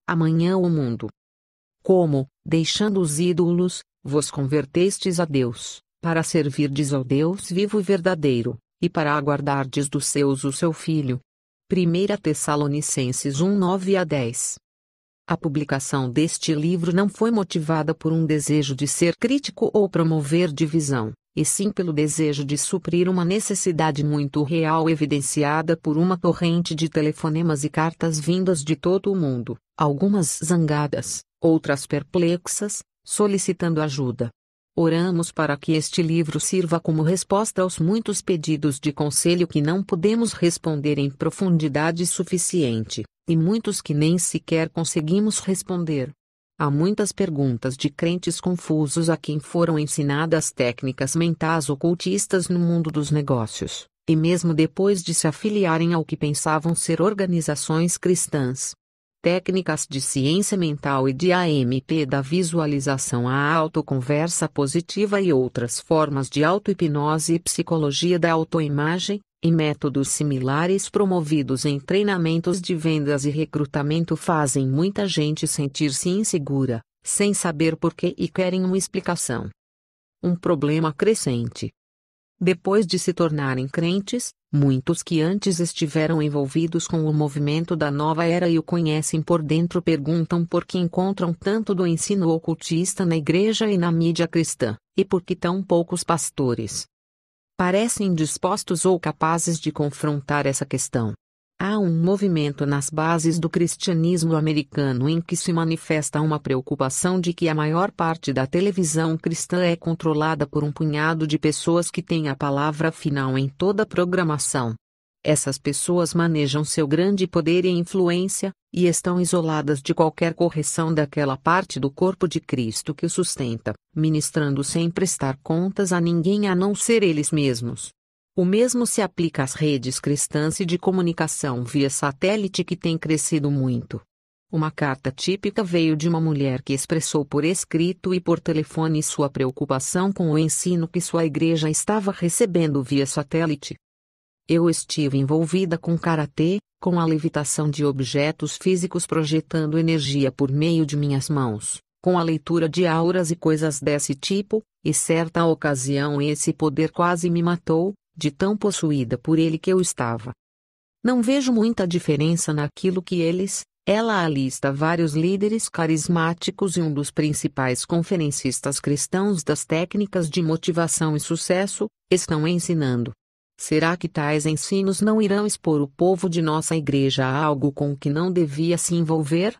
Amanhã o mundo. Como, deixando os ídolos, vos convertestes a Deus, para servirdes ao Deus vivo e verdadeiro, e para aguardardes dos seus o seu Filho. 1 Tessalonicenses 1, 9-10. A publicação deste livro não foi motivada por um desejo de ser crítico ou promover divisão, e sim pelo desejo de suprir uma necessidade muito real evidenciada por uma torrente de telefonemas e cartas vindas de todo o mundo, algumas zangadas, outras perplexas, solicitando ajuda. Oramos para que este livro sirva como resposta aos muitos pedidos de conselho que não podemos responder em profundidade suficiente, e muitos que nem sequer conseguimos responder. Há muitas perguntas de crentes confusos a quem foram ensinadas técnicas mentais ocultistas no mundo dos negócios, e mesmo depois de se afiliarem ao que pensavam ser organizações cristãs. Técnicas de ciência mental e de AMP da visualização à autoconversa positiva e outras formas de auto-hipnose e psicologia da autoimagem, e métodos similares promovidos em treinamentos de vendas e recrutamento fazem muita gente sentir-se insegura, sem saber por quê e querem uma explicação. Um problema crescente. Depois de se tornarem crentes, muitos que antes estiveram envolvidos com o movimento da nova era e o conhecem por dentro perguntam por que encontram tanto do ensino ocultista na igreja e na mídia cristã, e por que tão poucos pastores parecem dispostos ou capazes de confrontar essa questão. Há um movimento nas bases do cristianismo americano em que se manifesta uma preocupação de que a maior parte da televisão cristã é controlada por um punhado de pessoas que têm a palavra final em toda a programação. Essas pessoas manejam seu grande poder e influência, e estão isoladas de qualquer correção daquela parte do corpo de Cristo que o sustenta, ministrando sem prestar contas a ninguém a não ser eles mesmos. O mesmo se aplica às redes cristãs e de comunicação via satélite que têm crescido muito. Uma carta típica veio de uma mulher que expressou por escrito e por telefone sua preocupação com o ensino que sua igreja estava recebendo via satélite. Eu estive envolvida com karatê, com a levitação de objetos físicos projetando energia por meio de minhas mãos, com a leitura de auras e coisas desse tipo, e certa ocasião esse poder quase me matou, de tão possuída por ele que eu estava. Não vejo muita diferença naquilo que ela alista vários líderes carismáticos e um dos principais conferencistas cristãos das técnicas de motivação e sucesso, estão ensinando. Será que tais ensinos não irão expor o povo de nossa igreja a algo com o que não devia se envolver?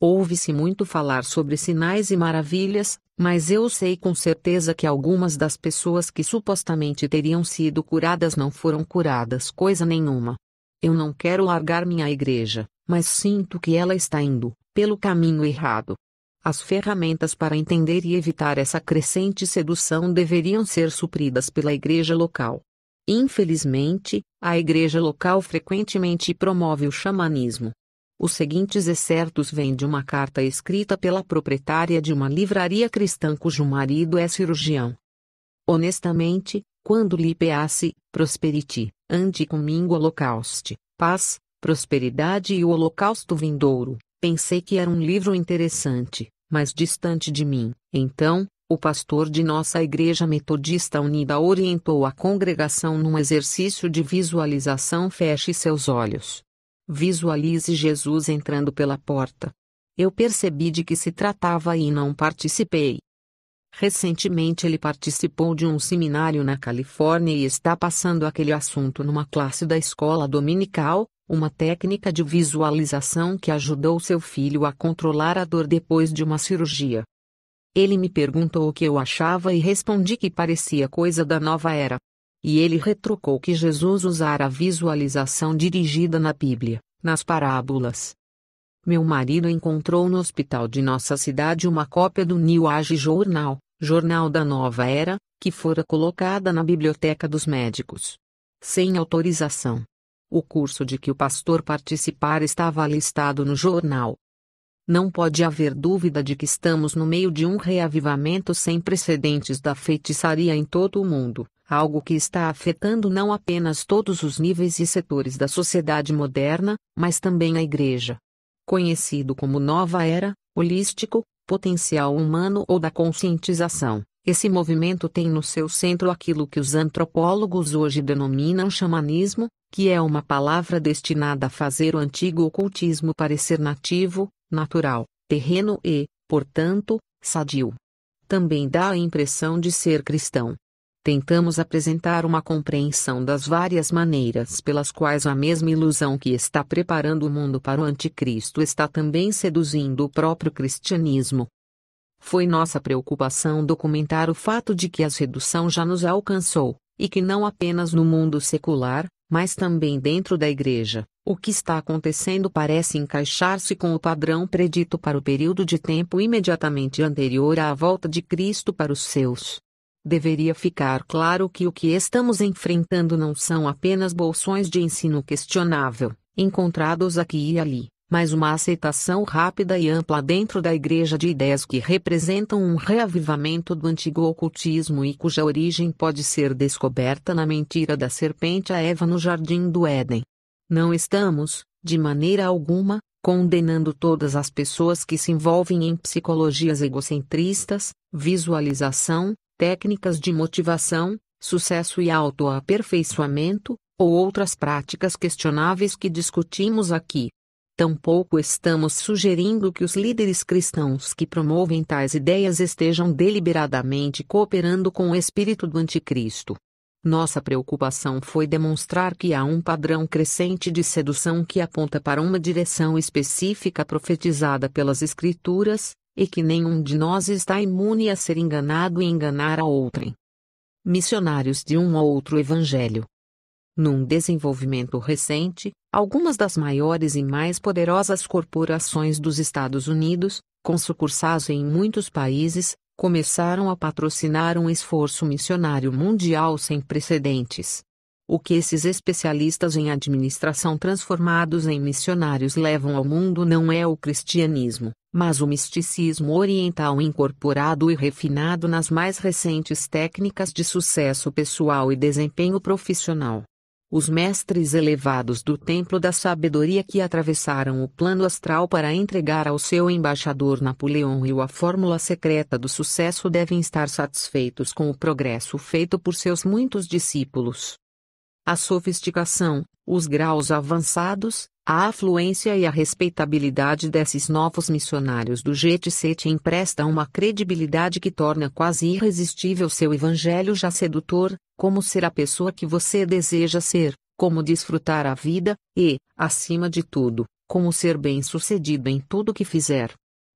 Ouve-se muito falar sobre sinais e maravilhas, mas eu sei com certeza que algumas das pessoas que supostamente teriam sido curadas não foram curadas coisa nenhuma. Eu não quero largar minha igreja, mas sinto que ela está indo pelo caminho errado. As ferramentas para entender e evitar essa crescente sedução deveriam ser supridas pela igreja local. Infelizmente, a igreja local frequentemente promove o xamanismo. Os seguintes excertos vêm de uma carta escrita pela proprietária de uma livraria cristã cujo marido é cirurgião. Honestamente, quando li peace, prosperity, ande comigo holocauste, paz, prosperidade e o holocausto vindouro, pensei que era um livro interessante, mas distante de mim. Então, o pastor de nossa Igreja Metodista Unida orientou a congregação num exercício de visualização. Feche seus olhos. Visualize Jesus entrando pela porta. Eu percebi de que se tratava e não participei. Recentemente ele participou de um seminário na Califórnia e está passando aquele assunto numa classe da escola dominical, uma técnica de visualização que ajudou seu filho a controlar a dor depois de uma cirurgia. Ele me perguntou o que eu achava e respondi que parecia coisa da nova era. E ele retrucou que Jesus usara a visualização dirigida na Bíblia, nas parábolas. Meu marido encontrou no hospital de nossa cidade uma cópia do New Age Journal, Jornal da Nova Era, que fora colocada na biblioteca dos médicos. Sem autorização. O curso de que o pastor participara estava listado no jornal. Não pode haver dúvida de que estamos no meio de um reavivamento sem precedentes da feitiçaria em todo o mundo, algo que está afetando não apenas todos os níveis e setores da sociedade moderna, mas também a igreja. conhecido como Nova Era, holístico, potencial humano ou da conscientização. Esse movimento tem no seu centro aquilo que os antropólogos hoje denominam xamanismo, que é uma palavra destinada a fazer o antigo ocultismo parecer nativo, natural, terreno e, portanto, sadio. Também dá a impressão de ser cristão. Tentamos apresentar uma compreensão das várias maneiras pelas quais a mesma ilusão que está preparando o mundo para o anticristo está também seduzindo o próprio cristianismo. Foi nossa preocupação documentar o fato de que a sedução já nos alcançou, e que não apenas no mundo secular, mas também dentro da Igreja, o que está acontecendo parece encaixar-se com o padrão predito para o período de tempo imediatamente anterior à volta de Cristo para os seus. Deveria ficar claro que o que estamos enfrentando não são apenas bolsões de ensino questionável, encontrados aqui e ali, mas uma aceitação rápida e ampla dentro da Igreja de ideias que representam um reavivamento do antigo ocultismo e cuja origem pode ser descoberta na mentira da serpente a Eva no jardim do Éden. Não estamos, de maneira alguma, condenando todas as pessoas que se envolvem em psicologias egocentristas, visualização, técnicas de motivação, sucesso e autoaperfeiçoamento, ou outras práticas questionáveis que discutimos aqui. Tampouco estamos sugerindo que os líderes cristãos que promovem tais ideias estejam deliberadamente cooperando com o espírito do anticristo. Nossa preocupação foi demonstrar que há um padrão crescente de sedução que aponta para uma direção específica profetizada pelas Escrituras, e que nenhum de nós está imune a ser enganado e enganar a outrem. Missionários de um ou outro evangelho. Num desenvolvimento recente, algumas das maiores e mais poderosas corporações dos Estados Unidos, com sucursais em muitos países, começaram a patrocinar um esforço missionário mundial sem precedentes. O que esses especialistas em administração transformados em missionários levam ao mundo não é o cristianismo, mas o misticismo oriental incorporado e refinado nas mais recentes técnicas de sucesso pessoal e desempenho profissional. Os mestres elevados do templo da sabedoria que atravessaram o plano astral para entregar ao seu embaixador Napoleão Hill a fórmula secreta do sucesso devem estar satisfeitos com o progresso feito por seus muitos discípulos. A sofisticação, os graus avançados, a afluência e a respeitabilidade desses novos missionários do jet set emprestam uma credibilidade que torna quase irresistível seu evangelho já sedutor, como ser a pessoa que você deseja ser, como desfrutar a vida, e, acima de tudo, como ser bem-sucedido em tudo que fizer.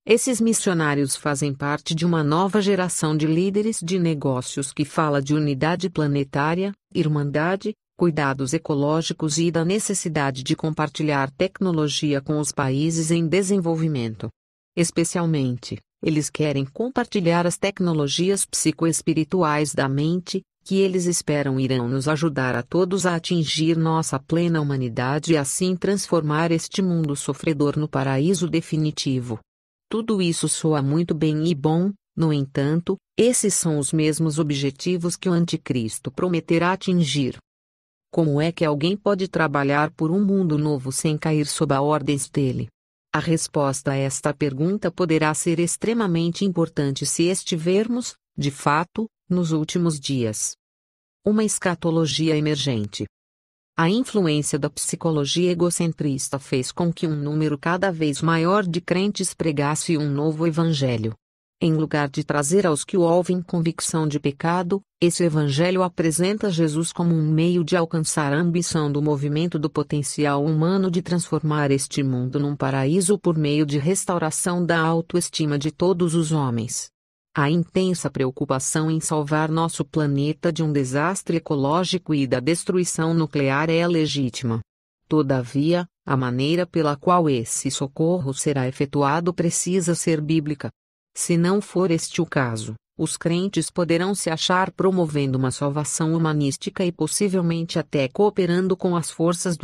Esses missionários fazem parte de uma nova geração de líderes de negócios que fala de unidade planetária, irmandade, cuidados ecológicos e da necessidade de compartilhar tecnologia com os países em desenvolvimento. Especialmente, eles querem compartilhar as tecnologias psicoespirituais da mente, que eles esperam irão nos ajudar a todos a atingir nossa plena humanidade e assim transformar este mundo sofredor no paraíso definitivo. Tudo isso soa muito bem e bom, no entanto, esses são os mesmos objetivos que o anticristo prometerá atingir. Como é que alguém pode trabalhar por um mundo novo sem cair sob as ordens dele? A resposta a esta pergunta poderá ser extremamente importante se estivermos, de fato, nos últimos dias. Uma escatologia emergente. A influência da psicologia egocentrista fez com que um número cada vez maior de crentes pregasse um novo evangelho. Em lugar de trazer aos que o ouvem convicção de pecado, esse evangelho apresenta Jesus como um meio de alcançar a ambição do movimento do potencial humano de transformar este mundo num paraíso por meio de restauração da autoestima de todos os homens. A intensa preocupação em salvar nosso planeta de um desastre ecológico e da destruição nuclear é legítima. Todavia, a maneira pela qual esse socorro será efetuado precisa ser bíblica. Se não for este o caso, os crentes poderão se achar promovendo uma salvação humanística e possivelmente até cooperando com as forças do